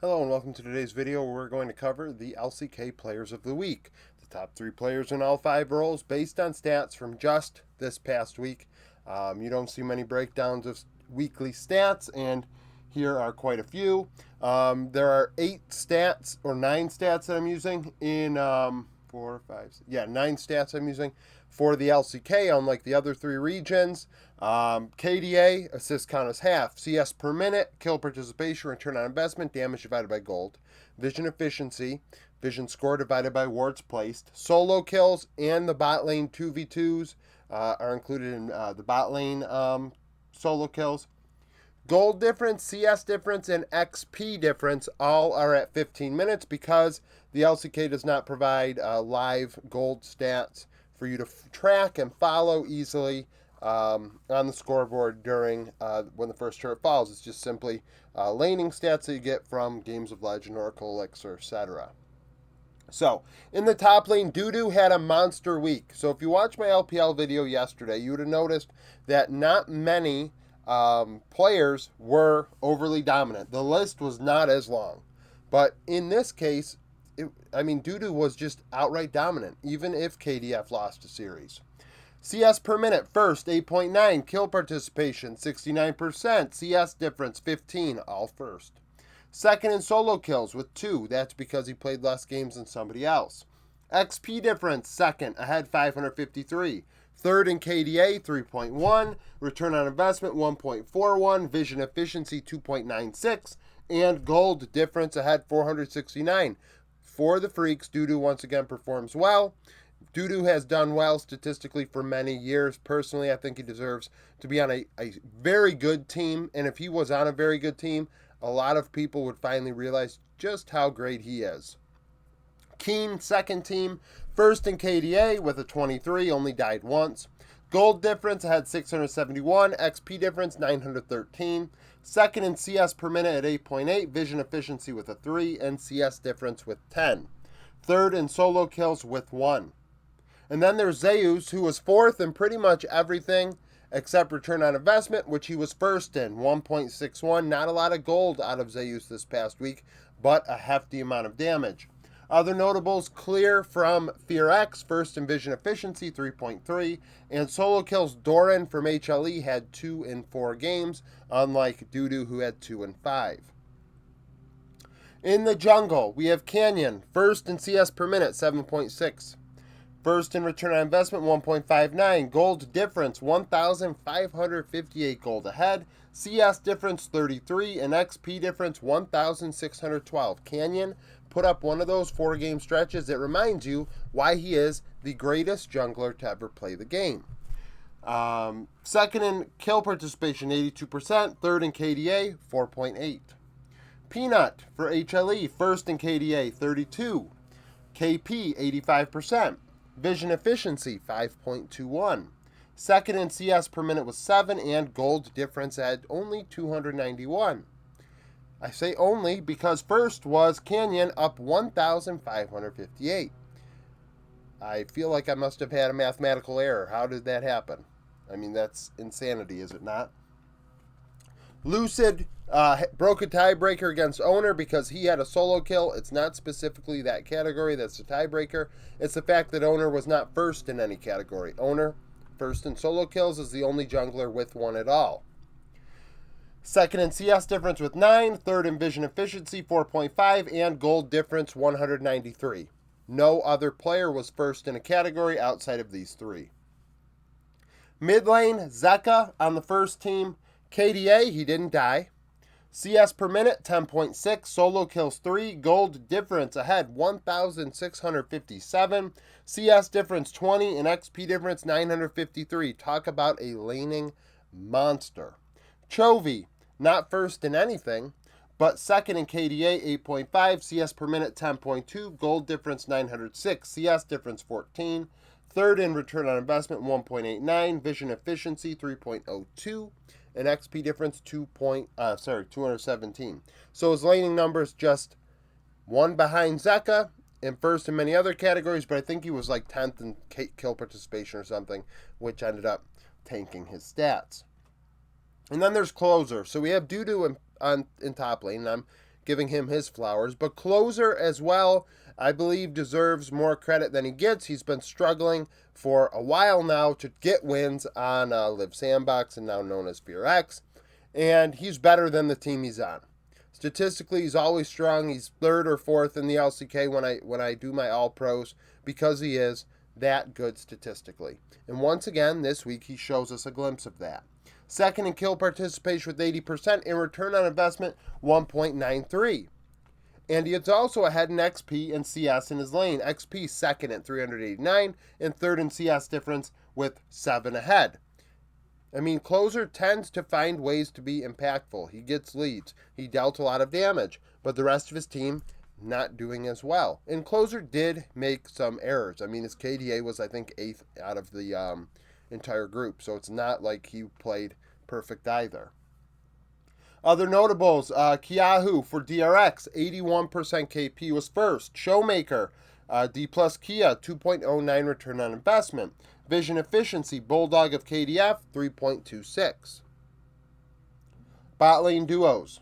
Hello and welcome to today's video where we're going to cover the LCK Players of the Week. The top 3 players in all 5 roles based on stats from just this past week. You don't see many breakdowns of weekly stats, and here are quite a few. There are 8 stats or 9 stats that I'm using in 9 stats I'm using for the LCK, unlike the other 3 regions. KDA, assist count is half. CS per minute, kill participation, return on investment, damage divided by gold. Vision efficiency, vision score divided by wards placed. Solo kills and the bot lane 2v2s are included in the bot lane solo kills. Gold difference, CS difference, and XP difference all are at 15 minutes because the LCK does not provide live gold stats for you to track and follow easily on the scoreboard during when the first turret falls. It's just simply laning stats that you get from Games of Legend, Oracle, Elixir, etc. So, in the top lane, Dudu had a monster week. So if you watched my LPL video yesterday, you would have noticed that not many players were overly dominant. The list was not as long. But in this case, Dudu was just outright dominant, even if KDF lost a series. CS per minute, first, 8.9. Kill participation, 69%. CS difference, 15, all first. Second in solo kills with 2. That's because he played less games than somebody else. XP difference, second, ahead 553. Third in KDA, 3.1. Return on investment, 1.41. Vision efficiency, 2.96. And gold difference ahead, 469. For the Freaks, Dudu once again performs well. Dudu has done well statistically for many years. Personally, I think he deserves to be on a very good team. And if he was on a very good team, a lot of people would finally realize just how great he is. Keen, second team. First in KDA with a 23, only died once. Gold difference had 671. XP difference, 913. Second in CS per minute at 8.8. Vision efficiency with a 3. And CS difference with 10. Third in solo kills with 1. And then there's Zeus, who was fourth in pretty much everything except return on investment, which he was first in, 1.61. Not a lot of gold out of Zeus this past week, but a hefty amount of damage. Other notables, Clear from Fear X, first in vision efficiency, 3.3. And solo kills, Doran from HLE had 2 in 4 games, unlike Dudu, who had 2 in 5. In the jungle, we have Canyon, first in CS per minute, 7.6. First in return on investment, 1.59. Gold difference, 1,558 gold ahead. CS difference, 33. And XP difference, 1,612. Canyon put up one of those 4-game stretches that reminds you why he is the greatest jungler to ever play the game. Second in kill participation, 82%. Third in KDA, 4.8. Peanut for HLE, first in KDA, 32. KP, 85%. Vision efficiency, 5.21. Second in CS per minute was 7, and gold difference at only 291. I say only because first was Canyon, up 1,558. I feel like I must have had a mathematical error. How did that happen? That's insanity, is it not? Lucid broke a tiebreaker against Owner because he had a solo kill. It's not specifically that category that's the tiebreaker. It's the fact that Owner was not first in any category. Owner, first in solo kills, is the only jungler with one at all. Second in CS difference with 9. Third in vision efficiency, 4.5. And gold difference, 193. No other player was first in a category outside of these 3. Mid lane, Zeka on the first team. KDA, he didn't die. CS per minute, 10.6. Solo kills 3. Gold difference ahead, 1,657. CS difference 20. And XP difference 953. Talk about a laning monster. Chovy, not first in anything, but second in KDA, 8.5. CS per minute, 10.2. Gold difference 906. CS difference 14. Third in return on investment, 1.89. Vision efficiency, 3.02. And XP difference 217. So his laning numbers just one behind Zeka and first in many other categories, but I think he was like 10th in kill participation or something, which ended up tanking his stats. And then there's closer. So we have Dudu in top lane, and I'm giving him his flowers. But Closer as well, I believe, deserves more credit than he gets. He's been struggling for a while now to get wins on Live Sandbox, and now known as Fear X. And he's better than the team he's on. Statistically, he's always strong. He's third or fourth in the LCK when I do my All Pros, because he is that good statistically. And once again, this week, he shows us a glimpse of that. Second in kill participation with 80%, and return on investment 1.93. And he is also ahead in XP and CS in his lane. XP second at 389, and third in CS difference with 7 ahead. I mean, Closer tends to find ways to be impactful. He gets leads. He dealt a lot of damage, but the rest of his team not doing as well. And Closer did make some errors. I mean, his KDA was, I think, 8th out of the entire group, so it's not like he played perfect either. Other notables, Kiahu for DRX, 81% KP was first. Showmaker, D plus Kia, 2.09 return on investment. Vision Efficiency, Bulldog of KDF, 3.26. Bot lane duos.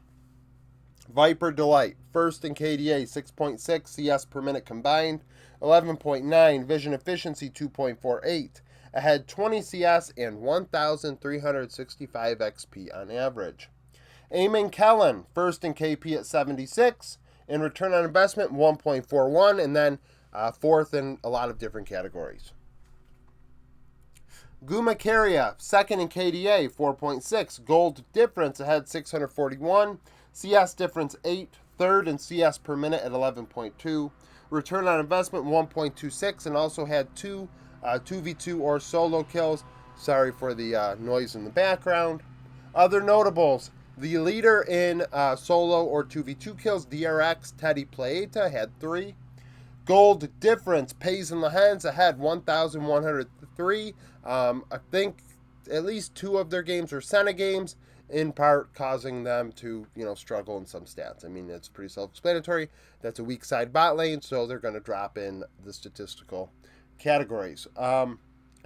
Viper Delight, first in KDA, 6.6 CS per minute combined, 11.9. Vision Efficiency, 2.48. Ahead 20 CS and 1,365 XP on average. Eamon Kellen, first in KP at 76, and return on investment 1.41, and then fourth in a lot of different categories. Gumacaria, second in KDA, 4.6. Gold difference ahead 641. CS difference 8. Third in CS per minute at 11.2. Return on investment 1.26, and also had 2v2 or solo kills. Sorry for the noise in the background. Other notables, the leader in solo or 2v2 kills, DRX Teddy Playeta, had 3. Gold difference, Pays in the Hands ahead 1,103. I think at least 2 of their games are Senna games, in part causing them to, struggle in some stats. I mean, it's pretty self-explanatory. That's a weak side bot lane, so they're going to drop in the statistical categories. I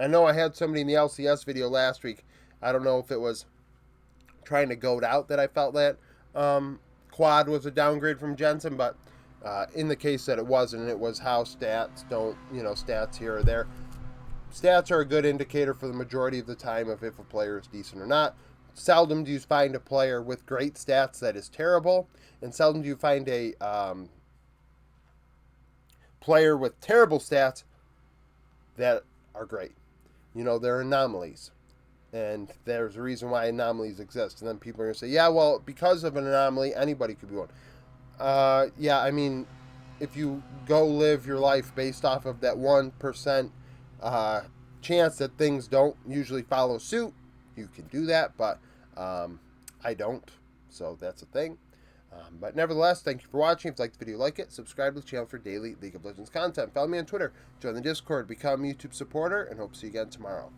know I had somebody in the LCS video last week. I don't know if it was trying to goad out that I felt that Quad was a downgrade from Jensen, but in the case that it wasn't, it was how stats don't, stats here or there. Stats are a good indicator for the majority of the time of if a player is decent or not. Seldom do you find a player with great stats that is terrible, and seldom do you find a player with terrible stats that are great. They're anomalies. And there's a reason why anomalies exist. And then people are going to say, yeah, well, because of an anomaly, anybody could be one. Yeah, I mean, if you go live your life based off of that 1% chance that things don't usually follow suit, you can do that, but I don't. So that's a thing. But nevertheless, thank you for watching. If you liked the video, like it. Subscribe to the channel for daily League of Legends content. Follow me on Twitter. Join the Discord. Become a YouTube supporter. And hope to see you again tomorrow.